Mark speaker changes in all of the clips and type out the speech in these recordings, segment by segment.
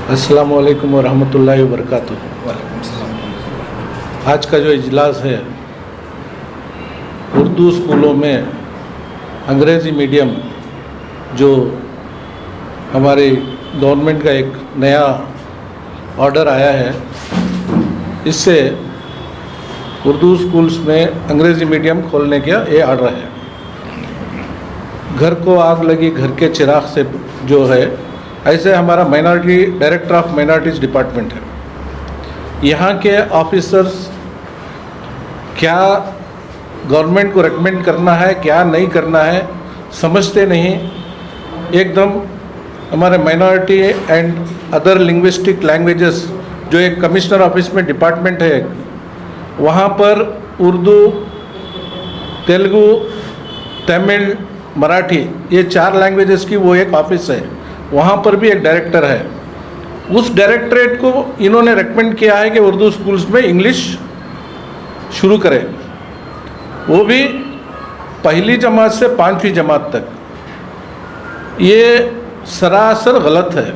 Speaker 1: अस्सलाम वालेकुम वरहमतुल्लाहि वबरकातुहू।
Speaker 2: वालेकुम सलाम।
Speaker 1: आज का जो इजलास है उर्दू स्कूलों में अंग्रेज़ी मीडियम जो हमारी गवर्नमेंट का एक नया ऑर्डर आया है, इससे उर्दू स्कूल्स में अंग्रेज़ी मीडियम खोलने का ये ऑर्डर है। घर को आग लगी घर के चिराग से जो है, ऐसे हमारा minority director of minorities department है। यहाँ के ऑफिसर्स क्या गवर्नमेंट को रेकमेंड करना है क्या नहीं करना है समझते नहीं। एकदम हमारे minority and other linguistic languages जो एक कमिश्नर ऑफिस में डिपार्टमेंट है, वहाँ पर उर्दू, तेलुगु, तमिल, मराठी ये 4 लैंग्वेजेस की वो एक ऑफिस है। वहाँ पर भी एक डायरेक्टर है। उस डायरेक्टरेट को इन्होंने रेकमेंड किया है कि उर्दू स्कूल्स में इंग्लिश शुरू करें, वो भी पहली जमात से 5वीं जमात तक। ये सरासर गलत है।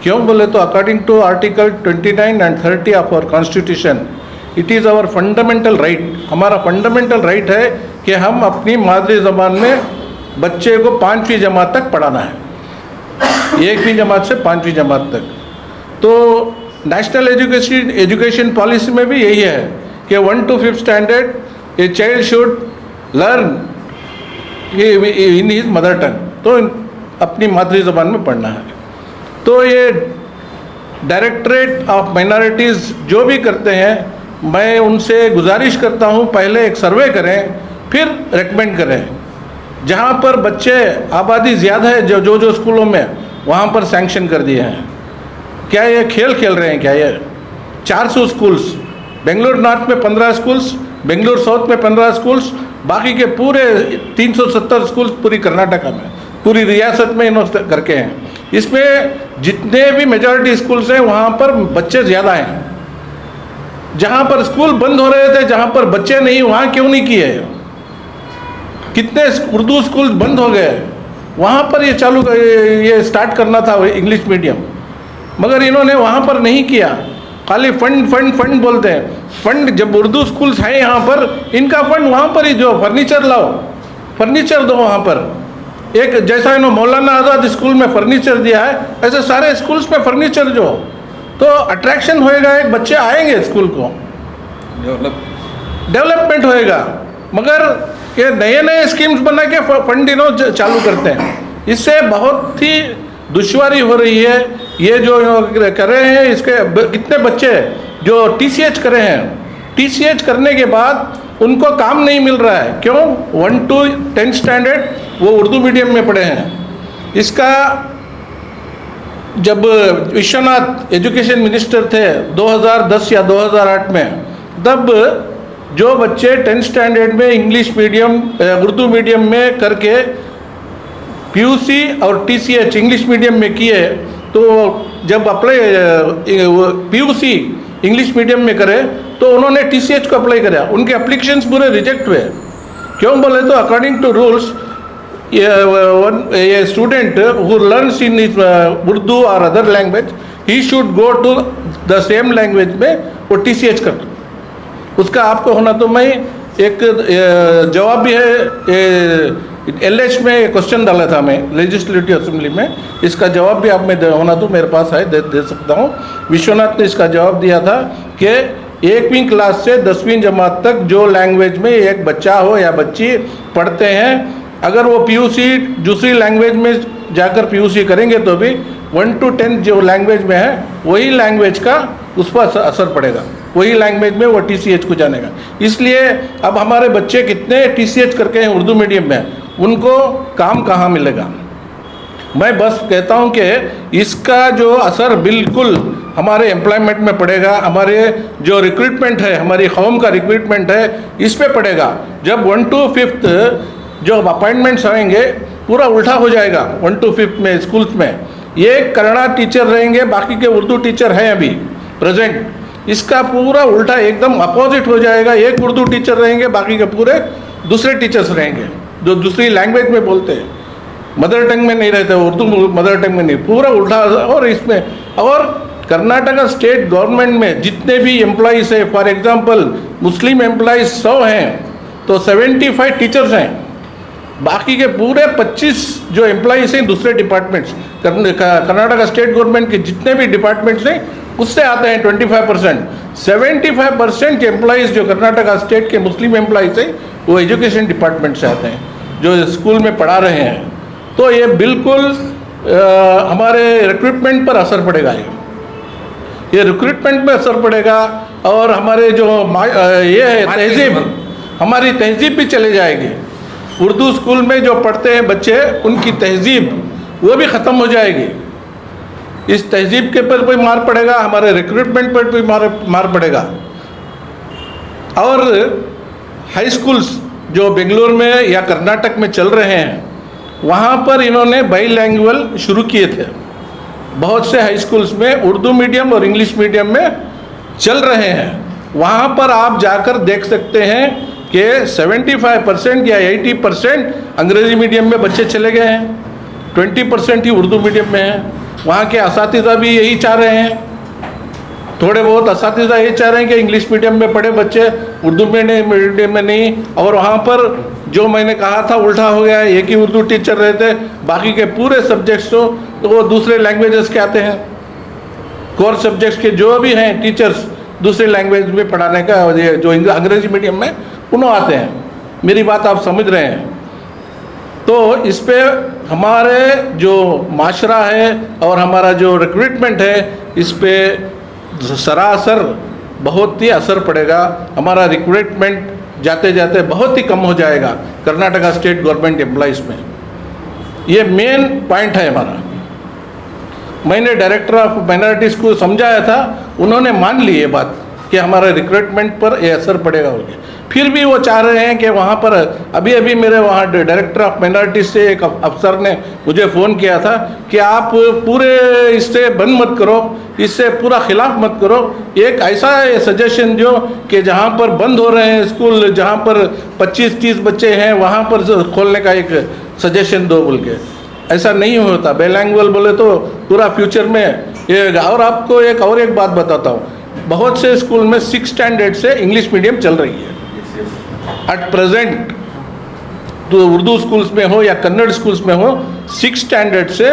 Speaker 1: क्यों बोले तो according to article 29 and 30 of our constitution, it is our fundamental right. हमारा फंडामेंटल राइट है कि हम अपनी मादरी ज़बान में बच्चे को 5वीं जमात तक पढ़ाना है, 1वीं जमात से 5वीं जमात तक। तो नेशनल एजुकेशन पॉलिसी में भी यही है कि 1 to 5th standard a child should learn in his mother tongue, तो अपनी मातृ ज़बान में पढ़ना है। तो ये डायरेक्टरेट ऑफ माइनॉरिटीज़ जो भी करते हैं, मैं उनसे गुजारिश करता हूँ पहले एक सर्वे करें फिर रेकमेंड करें। जहाँ पर बच्चे आबादी ज़्यादा है जो स्कूलों में, वहाँ पर सैंक्शन कर दिए हैं। क्या ये खेल खेल रहे हैं क्या? ये 400 स्कूल्स, बेंगलुरु नॉर्थ में 15 स्कूल्स, बेंगलुरु साउथ में 15 स्कूल्स, बाकी के पूरे 370 स्कूल्स पूरी कर्नाटका में, पूरी रियासत में इन्होंने करके हैं। इसमें जितने भी मेजॉरिटी स्कूल्स हैं वहाँ पर बच्चे ज़्यादा हैं। जहाँ पर स्कूल बंद हो रहे थे, जहाँ पर बच्चे नहीं, वहाँ क्यों नहीं किए? कितने उर्दू स्कूल बंद हो गए, वहाँ पर ये स्टार्ट करना था इंग्लिश मीडियम, मगर इन्होंने वहाँ पर नहीं किया। खाली फंड फंड फंड बोलते हैं। फंड जब उर्दू स्कूल्स हैं यहाँ पर, इनका फंड वहाँ पर ही जो फर्नीचर लाओ, फर्नीचर दो वहाँ पर। एक जैसा इन्होंने मौलाना आज़ाद स्कूल में फर्नीचर दिया है, ऐसे सारे स्कूल्स में फर्नीचर जो, तो अट्रैक्शन होएगा, एक बच्चे आएंगे स्कूल को, डेवलपमेंट होएगा। मगर ये नए नए स्कीम्स बना के फंड चालू करते हैं, इससे बहुत ही दुश्वारी हो रही है। ये जो कर रहे हैं, इसके कितने बच्चे जो TCH करे हैं, TCH करने के बाद उनको काम नहीं मिल रहा है। क्यों? 1 to 10th स्टैंडर्ड वो उर्दू मीडियम में पढ़े हैं। इसका जब विश्वनाथ एजुकेशन मिनिस्टर थे 2010 या 2008 में, तब जो बच्चे 10th स्टैंडर्ड में इंग्लिश मीडियम उर्दू मीडियम में करके PUC और TCH इंग्लिश मीडियम में किए, तो जब अप्लाई PUC इंग्लिश मीडियम में करे तो उन्होंने TCH को अप्लाई करा, उनके एप्लीकेशंस पूरे रिजेक्ट हुए। क्यों बोले तो अकॉर्डिंग टू रूल्स, ये student who learns in Urdu और other language, he should go to the same language में वो TCH कर। उसका आपको होना, तो मैं एक जवाब भी है, LH में क्वेश्चन डाला था मैं लेजिस्लेटिव असेंबली में, इसका जवाब भी आप में होना तो मेरे पास है, दे सकता हूँ। विश्वनाथ ने इसका जवाब दिया था कि 1वीं क्लास से 10वीं जमात तक जो लैंग्वेज में एक बच्चा हो या बच्ची पढ़ते हैं, अगर वो PUC दूसरी लैंग्वेज में जाकर PUC करेंगे तो भी 1 to 10 जो लैंग्वेज में है वही लैंग्वेज का उस पर असर पड़ेगा, वही लैंग्वेज में वो TCH को जानेगा। इसलिए अब हमारे बच्चे कितने TCH करके हैं उर्दू मीडियम में, उनको काम कहाँ मिलेगा? मैं बस कहता हूँ कि इसका जो असर बिल्कुल हमारे एम्प्लॉयमेंट में पड़ेगा, हमारे जो रिक्रूटमेंट है, हमारी कौम का रिक्रूटमेंट है, इस पे पड़ेगा। जब 1 to 5th जो अपॉइंटमेंट्स आएंगे पूरा उल्टा हो जाएगा। 1 to 5th में स्कूल्स में ये कन्नड़ा टीचर रहेंगे, बाकी के उर्दू टीचर हैं अभी प्रेजेंट। इसका पूरा उल्टा एकदम अपोजिट हो जाएगा। एक उर्दू टीचर रहेंगे, बाकी के पूरे दूसरे टीचर्स रहेंगे जो दूसरी लैंग्वेज में बोलते हैं। मदर टंग में नहीं रहते, उर्दू मदर टंग में नहीं, पूरा उल्टा। और इसमें और कर्नाटका स्टेट गवर्नमेंट में जितने भी एम्प्लॉइज़ हैं, फॉर एग्जांपल मुस्लिम एम्प्लॉइज़ 100 हैं तो 75 टीचर्स हैं, बाकी के पूरे 25 जो एम्प्लॉइज़ हैं दूसरे डिपार्टमेंट्स, कर्नाटका स्टेट गवर्नमेंट के जितने भी डिपार्टमेंट्स हैं उससे आते हैं 25%। 75% एम्प्लॉइज़ जो कर्नाटका स्टेट के मुस्लिम एम्प्लॉइज़ हैं वो एजुकेशन डिपार्टमेंट से आते हैं, जो स्कूल में पढ़ा रहे हैं। तो ये बिल्कुल हमारे रिक्रूटमेंट पर असर पड़ेगा, ये रिक्रूटमेंट में असर पड़ेगा। और हमारे जो ये है तहजीब, हमारी तहजीब भी चले जाएगी। उर्दू स्कूल में जो पढ़ते हैं बच्चे, उनकी तहजीब वो भी ख़त्म हो जाएगी। इस तहजीब के पर भी मार पड़ेगा, हमारे रिक्रूटमेंट पर भी मार पड़ेगा। और हाई स्कूल्स जो बेंगलोर में या कर्नाटक में चल रहे हैं, वहाँ पर इन्होंने बाईलैंग्वेज शुरू किए थे। बहुत से हाई स्कूल्स में उर्दू मीडियम और इंग्लिश मीडियम में चल रहे हैं। वहाँ पर आप जाकर देख सकते हैं कि 75% या 80% अंग्रेज़ी मीडियम में बच्चे चले गए हैं, 20% ही उर्दू मीडियम में हैं। वहाँ के असातिज़ा भी यही चाह रहे हैं, थोड़े बहुत असातिज़ा ये चाह रहे हैं कि इंग्लिश मीडियम में पढ़े बच्चे, उर्दू मीडियम में नहीं। और वहाँ पर जो मैंने कहा था उल्टा हो गया है, एक ही उर्दू टीचर रहते, बाकी के पूरे सब्जेक्ट्स तो वो दूसरे लैंग्वेजेस के आते हैं। कोर सब्जेक्ट्स के जो भी हैं टीचर्स दूसरे लैंग्वेज में पढ़ाने का, जो अंग्रेज़ी मीडियम में उन्होंने आते हैं। मेरी बात आप समझ रहे हैं। तो इस पे हमारे जो माशरा है और हमारा जो रिक्रूटमेंट है, इस पे सरासर बहुत ही असर पड़ेगा। हमारा रिक्रूटमेंट जाते जाते बहुत ही कम हो जाएगा कर्नाटका स्टेट गवर्नमेंट एम्प्लॉइज़ में। ये मेन पॉइंट है हमारा। मैंने डायरेक्टर ऑफ माइनॉरिटीज़ को समझाया था, उन्होंने मान ली ये बात कि हमारे रिक्रूटमेंट पर ये असर पड़ेगा बोल। फिर भी वो चाह रहे हैं कि वहाँ पर अभी मेरे वहाँ डायरेक्टर ऑफ माइनॉरिटीज़ से एक अफसर ने मुझे फ़ोन किया था कि आप पूरे इससे बंद मत करो, इससे पूरा खिलाफ मत करो। एक ऐसा सजेशन जो कि जहाँ पर बंद हो रहे हैं स्कूल, जहाँ पर 25-30 बच्चे हैं, वहाँ पर खोलने का एक सजेशन दो बोल के। ऐसा नहीं होता। बाईलैंग्वेज बोले तो पूरा फ्यूचर में ये। और आपको एक बात बताता हूँ, बहुत से स्कूल में 6 स्टैंडर्ड से इंग्लिश मीडियम चल रही है एट प्रेजेंट। तो उर्दू स्कूल्स में हो या कन्नड़ स्कूल्स में हो, 6 स्टैंडर्ड से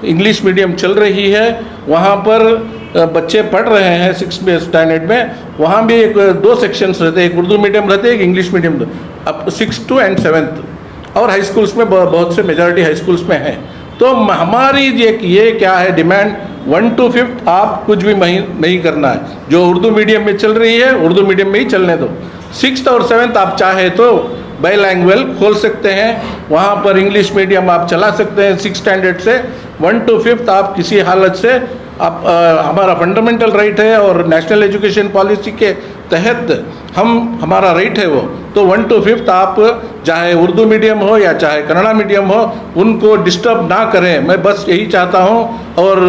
Speaker 1: इंग्लिश मीडियम चल रही है। वहाँ पर बच्चे पढ़ रहे हैं 6 स्टैंडर्ड में। वहाँ भी 2 सेक्शंस रहते हैं, एक उर्दू मीडियम रहते हैं, एक इंग्लिश मीडियम, अब 6 to 7th। और हाई स्कूल्स में बहुत से मेजॉरिटी हाई स्कूल्स में है। तो हमारी ये क्या है डिमांड, 1 to 5th आप कुछ भी नहीं करना है। जो उर्दू मीडियम में चल रही है उर्दू मीडियम में ही चलने दो। 6th और 7th आप चाहे तो बाईलैंग्वेज खोल सकते हैं, वहाँ पर इंग्लिश मीडियम आप चला सकते हैं 6 स्टैंडर्ड से। 1 to 5th आप किसी हालत से आप हमारा फंडामेंटल राइट है और नेशनल एजुकेशन पॉलिसी के तहत हमारा राइट है वो। तो 1 to 5th आप चाहे उर्दू मीडियम हो या चाहे कन्नड़ा मीडियम हो, उनको डिस्टर्ब ना करें। मैं बस यही चाहता हूँ और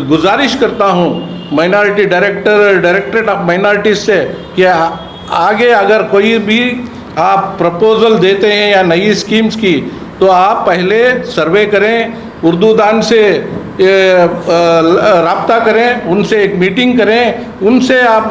Speaker 1: गुजारिश करता हूँ माइनॉरिटी डायरेक्टरेट ऑफ माइनॉरिटीज़ से कि आगे अगर कोई भी आप प्रपोजल देते हैं या नई स्कीम्स की, तो आप पहले सर्वे करें, उर्दू दान से राब्ता करें, उनसे एक मीटिंग करें, उनसे आप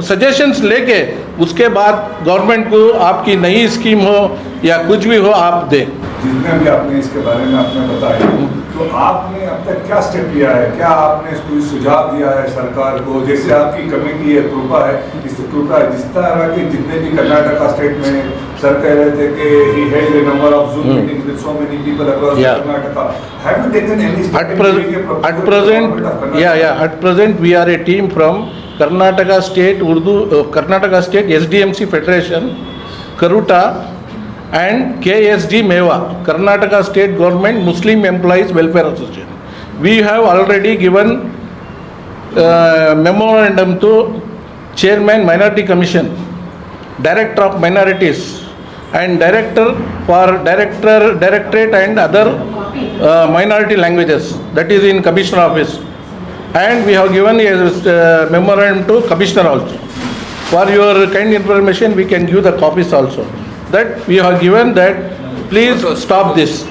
Speaker 1: सजेशंस लेके उसके बाद गवर्नमेंट को आपकी नई स्कीम हो या कुछ भी हो आप दें।
Speaker 3: जितने भी आपने इसके बारे में आपने बताया, तो आपने अब तक क्या स्टेप लिया है? क्या आपने कोई सुझाव दिया है सरकार को? जैसे आपकी कमेटी है, कृपा है, इस कृपा जिस तरह के जितने भी कर्नाटका स्टेट में सर कह रहे थे कि he held a number of Zoom meetings with so many people across Karnataka. Have you taken any step?
Speaker 1: At present we are a team from Karnataka State SDMC Federation, Karuta, and KSD MEWA, Karnataka State Government Muslim Employees Welfare Association. We have already given memorandum to Chairman Minority Commission, Director of Minorities, and Directorate and other minority languages, that is in Commissioner Office. And we have given a memorandum to Commissioner also. For your kind information, we can give the copies also. That we have given that please stop this.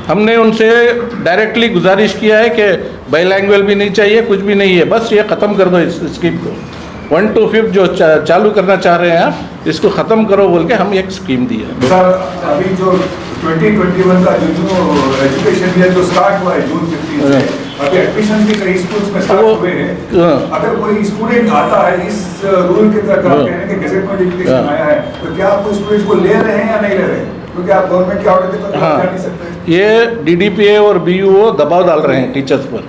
Speaker 1: हमने उनसे directly गुजारिश किया है कि बाईलैंग्वेज भी नहीं चाहिए, कुछ भी नहीं है, बस ये ख़त्म कर दो इस स्कीम को। 1 to 5 जो चालू करना चाह रहे हैं आप, इसको ख़त्म करो बोल के हम एक स्कीम दी है।
Speaker 3: सर अभी जो 2021 का जो एजुकेशन ईयर जो स्टार्ट हुआ है जून 15 से, अभी एडमिशन भी कई स्कूल्स में स्टार्ट हुए हैं। अगर कोई स्टूडेंट आता है इस रूल के तहत, आप कह रहे हैं कि गैजेट नोटिफिकेशन आया है, तो क्या आप स्टूडेंट्स को ले रहे हैं या नहीं ले रहे हैं? क्योंकि आप गवर्नमेंट के ऑर्डर के तहत जा नहीं सकते।
Speaker 1: ये DDPA और BUO दबाव डाल रहे हैं टीचर्स पर।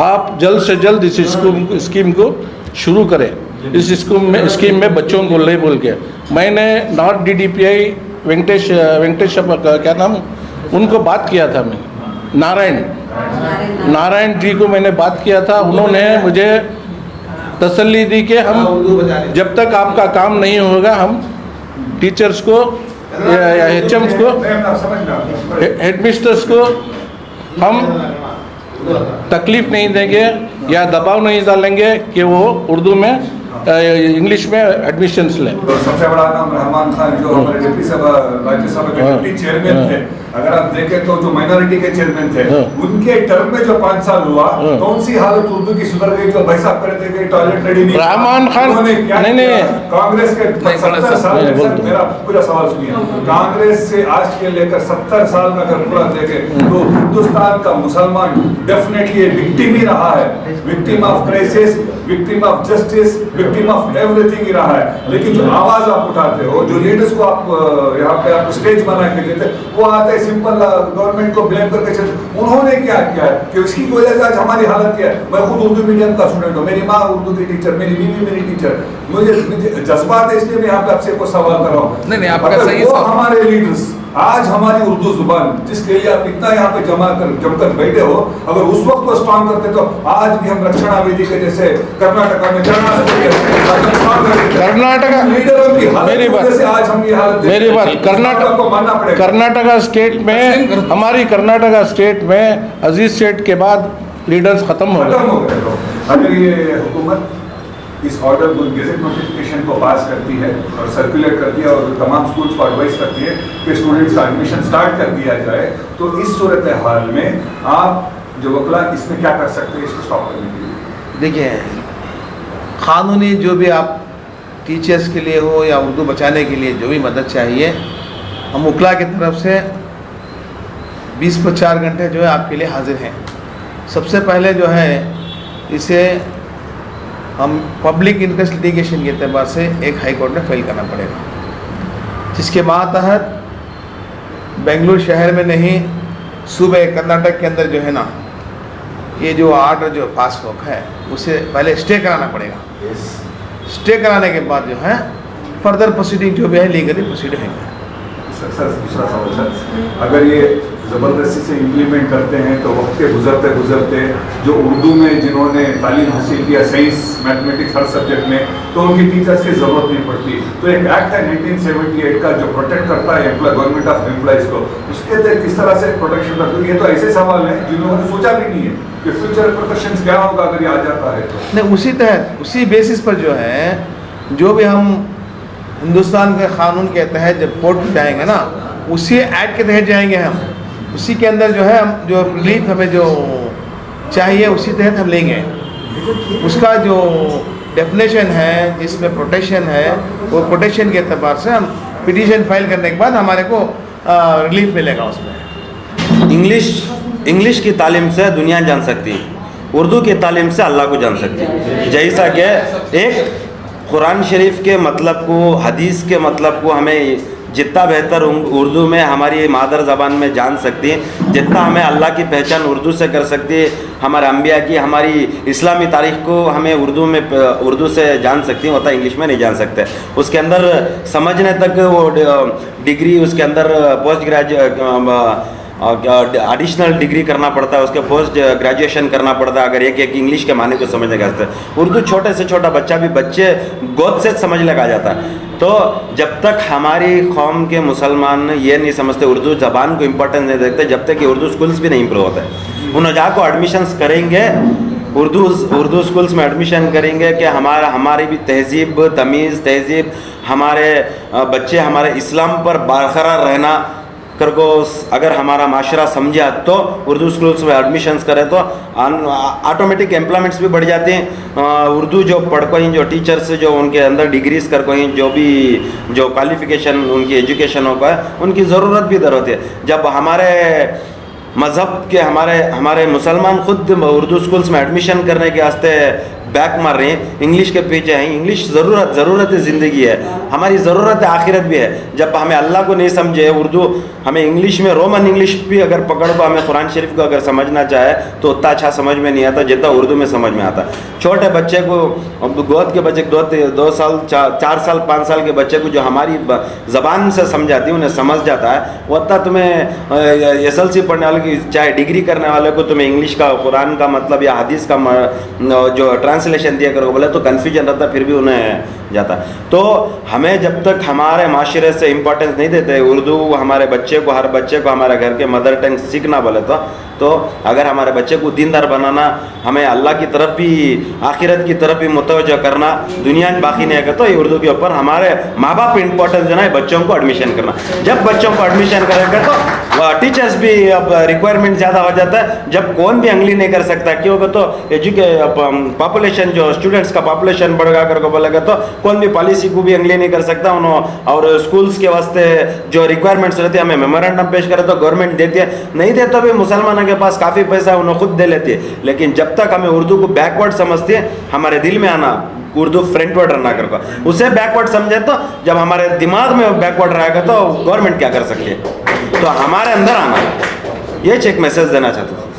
Speaker 1: आप जल्द से जल्द इस स्कीम को शुरू करें। इस स्कीम में बच्चों को ले बोल के मैंने नॉर्थ DDPI वेंकटेश क्या नाम, उनको बात किया था। मैं नारायण जी को मैंने बात किया था। उन्होंने मुझे तसल्ली दी कि हम जब तक आपका काम नहीं होगा, हम टीचर्स को या HMs को, हेडमिस्टर्स को हम तकलीफ नहीं देंगे या दबाव नहीं डालेंगे कि वो उर्दू में इंग्लिश में एडमिशन्स लें।
Speaker 3: तो सबसे बड़ा नाम रहमान खान जो हमारे राज्यसभा के डिप्टी चेयरमैन थे, अगर आप देखें तो जो माइनॉरिटी के चेयरमैन थे, उनके टर्म में जो 5 साल हुआ, कौन सी हालत उर्दू की सुधर गई? जो भाई साहब कहते थे कि टॉयलेट रेडी नहीं,
Speaker 1: रहमान खान नहीं
Speaker 3: कांग्रेस के 70 साल में, मेरा पूरा सवाल सुनिए, कांग्रेस से आज के लेकर 70 साल में अगर पूरा देखें तो हिंदुस्तान का मुसलमान डेफिनेटली विक्टिम ही रहा है, victim of crisis, victim of justice, victim of everything he रहा है। लेकिन जो आवाज आप उठाते हो, जो लीडर्स को आप यहाँ पे आप स्टेज बना के देते, वो आते सिंपल गवर्नमेंट को ब्लेम करके चलते। उन्होंने क्या किया है कि उसकी वजह से आज हमारी हालत क्या है? मैं खुद उर्दू मीडियम का स्टूडेंट हूँ, मेरी माँ उर्दू की टीचर, मेरी बीवी मेरी टीचर, मुझे जज्बात है, इसलिए मैं यहाँ पे आपसे कोई सवाल कर रहा हूँ।
Speaker 2: नहीं, आपका सही
Speaker 3: वो हमारे लीडर्स आज हमारी उर्दू जुबान जिसके लिए आप इतना यहाँ पे जमकर बैठे हो, अगर उस वक्त वो स्ट्रॉन्ग करते तो आज भी हम रक्षणा विधि के जैसे कर्नाटका में
Speaker 1: कर्नाटका स्टेट में, हमारी कर्नाटका स्टेट में अजीज स्टेट के बाद लीडर्स खत्म हो गए।
Speaker 3: अगर ये हुकूमत इस ऑर्डर को गेजेट नोटिफिकेशन को पास करती है और सर्कुलेट करती है और तमाम स्कूल्स को एडवाइस करती है कि स्टूडेंट्स का एडमिशन स्टार्ट कर दिया जाए, तो इस सूरत हाल में आप जो वकला इसमें क्या कर सकते हैं इसको स्टॉप करने के लिए?
Speaker 4: देखिए, क़ानूनी जो भी आप टीचर्स के लिए हो या उर्दू बचाने के लिए जो भी मदद चाहिए, हम वकला की तरफ से 20 पर 4 घंटे जो है आपके लिए हाजिर हैं। सबसे पहले जो है इसे हम पब्लिक इंटरेस्ट लिटिगेशन के एतबार से एक हाई कोर्ट में फाइल करना पड़ेगा, जिसके मातहत बेंगलुरु शहर में नहीं, सूबे कर्नाटक के अंदर जो है ना, ये जो आर्डर जो पास हुआ है उसे पहले स्टे कराना पड़ेगा। स्टे कराने के बाद जो है फर्दर प्रोसीडिंग जो भी है लीगली प्रोसीड होंगे।
Speaker 3: सर दूसरा सवाल सर, अगर ये ज़बरदस्ती से इम्प्लीमेंट करते हैं तो वक्त के गुजरते गुजरते जो उर्दू में जिन्होंने तालीम हासिल किया, साइंस मैथमेटिक्स हर सब्जेक्ट में, तो उनकी टीचर्स की ज़रूरत नहीं पड़ती। तो एक एक्ट है 1978 का जो प्रोटेक्ट करता है गवर्नमेंट ऑफ एम्प्लॉइज़ को, उसके तहत किस तरह से प्रोटेक्शन करते हैं? ये तो ऐसे सवाल हैं जिन्होंने सोचा भी नहीं है कि फ्यूचर प्रोटेक्शन क्या होगा अगर ये आ जाता है तो।
Speaker 4: नहीं, उसी तहत उसी बेसिस पर जो है, जो भी हम हिंदुस्तान के क़ानून के तहत जब कोर्ट में जाएंगे ना, उसी एक्ट के तहत जाएंगे हम, उसी के अंदर जो है हम जो रिलीफ हमें जो चाहिए उसी तहत हम लेंगे। उसका जो डेफिनेशन है जिसमें प्रोटेक्शन है, वो प्रोटेक्शन के एतबार से हम पिटीशन फाइल करने के बाद हमारे को रिलीफ मिलेगा उसमें।
Speaker 5: इंग्लिश की तालीम से दुनिया जान सकती है, उर्दू की तालीम से अल्लाह को जान सकती है। जैसा कि एक कुरान शरीफ के मतलब को, हदीस के मतलब को हमें जितना बेहतर उर्दू में हमारी मादर ज़बान में जान सकती हैं, जितना हमें अल्लाह की पहचान उर्दू से कर सकती है, हमारे अम्बिया की, हमारी इस्लामी तारीख़ को हमें उर्दू से जान सकती हैं, होता इंग्लिश में नहीं जान सकते। उसके अंदर समझने तक वो डिग्री, उसके अंदर पोस्ट ग्रेजुएट एडिशनल डिग्री करना पड़ता है, उसके पोस्ट ग्रेजुएशन करना पड़ता है अगर एक इंग्लिश के माने को समझने का है। उर्दू छोटे से छोटा बच्चा भी बच्चे गोद से समझ लगा जाता है। तो जब तक हमारी कौम के मुसलमान ये नहीं समझते, उर्दू ज़बान को इम्पोर्टेंस नहीं देते, जब तक कि उर्दू स्कूल्स भी नहीं इम्प्रूव होते। उन जाको एडमिशन्स करेंगे, उर्दू स्कूल्स में एडमिशन करेंगे कि हमारी भी तहजीब, तमीज़, तहजीब, हमारे बच्चे हमारे इस्लाम पर बरकरार रहना कर को अगर हमारा माशरा समझा तो उर्दू स्कूल्स में एडमिशन्स करें तो ऑटोमेटिक एम्प्लॉयमेंट्स भी बढ़ जाते हैं। उर्दू जो पढ़ को ही जो टीचर्स जो उनके अंदर डिग्रीज कर को ही जो भी जो क्वालिफिकेशन उनकी एजुकेशन हो पाए उनकी ज़रूरत भी इधर होती है। जब हमारे मज़हब के हमारे मुसलमान खुद उर्दू स्कूल्स में एडमिशन करने के वास्ते बैक मार रहे हैं, इंग्लिश के पीछे हैं। इंग्लिश ज़रूरत ज़िंदगी है, हमारी ज़रूरत आखिरत भी है। जब हमें अल्लाह को नहीं समझे, उर्दू हमें इंग्लिश में रोमन इंग्लिश भी अगर पकड़ को हमें कुरान शरीफ को अगर समझना चाहे तो उतना अच्छा समझ में नहीं आता जितना उर्दू में समझ में आता। छोटे बच्चे को गोद के बच्चे 2 साल 4 साल 5 साल के बच्चे को जो हमारी ज़बान से समझाती है उन्हें समझ जाता है, वो उतना तुम्हें SLC पढ़ने वाले की चाहे डिग्री करने वाले को तुम्हें इंग्लिश का कुरान का मतलब या हदीस का जो ट्रांसलेशन दिया करो बोले तो कन्फ्यूजन रहता, फिर भी उन्हें जाता। तो हमें जब तक हमारे माशरे से इम्पोर्टेंस नहीं देते उर्दू हमारे बच्चे को, हर बच्चे को हमारे घर के मदर टंग सीखना बोले तो अगर हमारे बच्चे को दीनदार बनाना, हमें अल्लाह की तरफ भी आखिरत की तरफ भी मुतवज्जो करना, दुनिया में बाकी नहीं है तो ये उर्दू के ऊपर हमारे माँ बाप इंपॉर्टेंस देना है, बच्चों को एडमिशन करना। जब बच्चों को एडमिशन करेंगे तो टीचर्स भी अब रिक्वायरमेंट ज़्यादा हो जाता है। जब कौन भी अंगली नहीं कर सकता क्यों तो पॉपुलेशन जो स्टूडेंट्स का पॉपुलेशन बढ़ेगा कर को बोलेगा तो कौन भी पॉलिसी को भी अंगली नहीं कर सकता और स्कूल्स के वास्ते जो रिक्वायरमेंट्स रहती है हमें मेमोरेंडम पेश करे तो गवर्नमेंट देती है, नहीं दे तो भी मुसलमानों के पास काफ़ी पैसा उन्हें खुद दे लेती है। लेकिन जब तक हमें उर्दू को बैकवर्ड समझते हैं, हमारे दिल में आना उर्दू फ्रंटवर्ड रहना कर को उसे बैकवर्ड समझे तो जब हमारे दिमाग में बैकवर्ड रहेगा तो गवर्नमेंट क्या कर सकती है। तो हमारे अंदर आना, ये एक मैसेज देना चाहता हूँ।